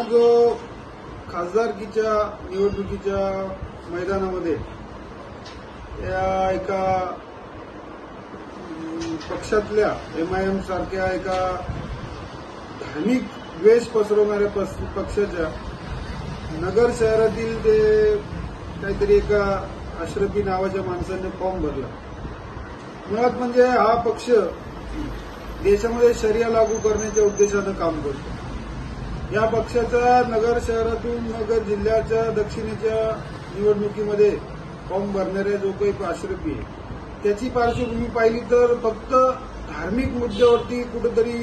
आज खासदारकीच्या निवडणुकीच्या मैदानामध्ये या एका पक्षातल्या एमआयएम सारख्या एका धार्मिक द्वेष पसरवणाऱ्या पक्षाच्या नगर शहरातील ते काहीतरी एका अशरफी नावाच्या माणसाने फॉर्म भरला। मुळात म्हणजे हा पक्ष देशामध्ये शरिया लागू करण्याच्या उद्देशानं काम करतो। या पक्षाचा नगर शहरातून नगर जिल्ह्याच्या दक्षिणेच्या निवडणुकीमध्ये फॉर्म भरणाऱ्या जो काही अशरफी आहे त्याची पार्श्वभूमी पाहिली तर फक्त धार्मिक मुद्द्यावरती कुठेतरी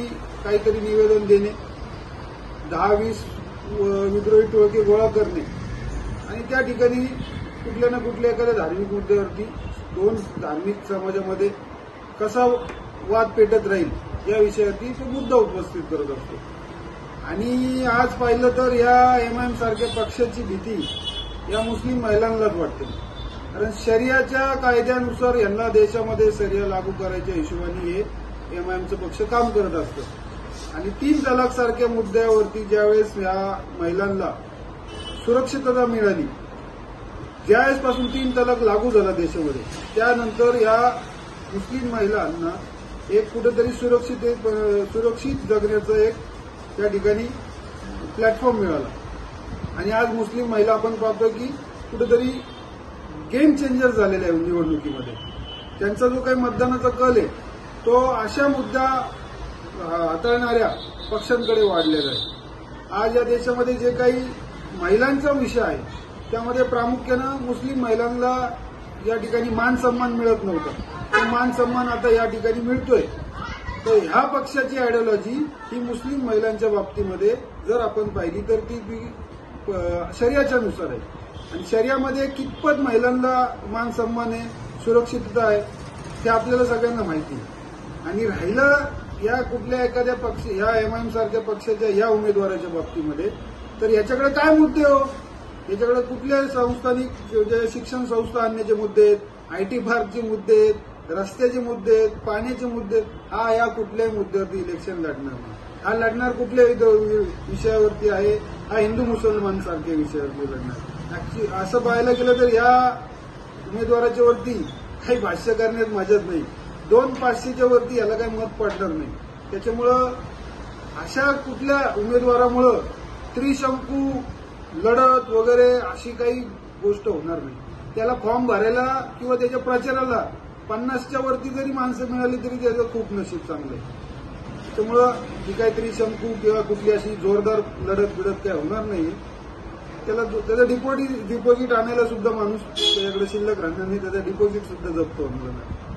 काहीतरी निवेदन देणे, 10-20 विद्रोही टोळके गोळा करणे आणि त्या ठिकाणी कुठल्या ना कुठल्या एखाद्या धार्मिक मुद्द्यावरती दोन धार्मिक समाजामध्ये कसा वाद पेटत राहील या विषयावरती तो मुद्दा उपस्थित करत असतो। आणि आज पाहिलं तर या एमआयएम सारख्या पक्षाची भीती या मुस्लिम महिलांनाच वाटते, कारण शरियाच्या कायद्यानुसार यांना देशामध्ये शरिया लागू करायच्या हिशोबाने हे एमआयएमचं पक्ष काम करत असतं। आणि 3 तलाक सारख्या मुद्द्यावरती ज्यावेळेस या महिलांना सुरक्षितता मिळाली, ज्यावेळेसपासून 3 तलाक लागू झाला देशामध्ये, त्यानंतर या मुस्लिम महिलांना एक कुठेतरी सुरक्षित जगण्याचं एक त्या ठिकाणी प्लॅटफॉर्म मिळाला। आणि आज मुस्लिम महिला आपण पाहतो की कुठेतरी गेम चेंजर झालेला आहे निवडणुकीमध्ये। त्यांचा जो काही मतदानाचा कल आहे तो अशा मुद्दा हाताळणाऱ्या पक्षांकडे वाढलेला आहे। आज या देशामध्ये जे काही महिलांचा विषय आहे त्यामध्ये प्रामुख्यानं मुस्लिम महिलांना या ठिकाणी मान सन्मान मिळत नव्हता, तो मान सन्मान आता या ठिकाणी मिळतोय। तर ह्या पक्षाची आयडिओलॉजी ही मुस्लिम महिलांच्या बाबतीमध्ये जर आपण पाहिली तर ती शरियाच्या नुसार आहे। आणि शरियामध्ये कितपत महिलांना मान सन्मान आहे, सुरक्षितता आहे ते आपल्याला सगळ्यांना माहिती आहे। आणि राहिलं या कुठल्या एखाद्या पक्ष या एमआयएम सारख्या पक्षाच्या या उमेदवाराच्या बाबतीमध्ये तर याच्याकडे काय मुद्दे हो, याच्याकडे कुठल्या संस्थानिक शिक्षण संस्था आणण्याचे मुद्दे आहेत, आयटी पार्कचे मुद्दे आहेत, रस्त्याचे मुद्दे आहेत, पाण्याचे मुद्दे आहेत। हा या कुठल्याही मुद्द्यावरती इलेक्शन लढणार नाही। हा लढणार कुठल्या विषयावरती आहे, हा हिंदू मुसलमान सारख्या विषयावरती लढणार। असं पाहायला गेलं तर या उमेदवाराच्या वरती काही भाष्य करण्यात मजाच नाही। 2-500च्या वरती याला काही मत पडणार नाही। त्याच्यामुळं अशा कुठल्या उमेदवारामुळं त्रिशंकू लढत वगैरे अशी काही गोष्ट होणार नाही। त्याला फॉर्म भरायला किंवा त्याच्या प्रचाराला 50च्या वरती जरी माणसं मिळाली तरी त्याचं खूप नशीब चांगलं आहे। त्यामुळं जी काही त्रिशंकू किंवा कुठली अशी जोरदार लढत काय होणार नाही। त्याचं डिपॉझिट आणायला सुद्धा माणूस त्याच्याकडे शिल्लक राहणार नाही, त्याचं डिपॉझिट सुद्धा जप्त होणार नाही।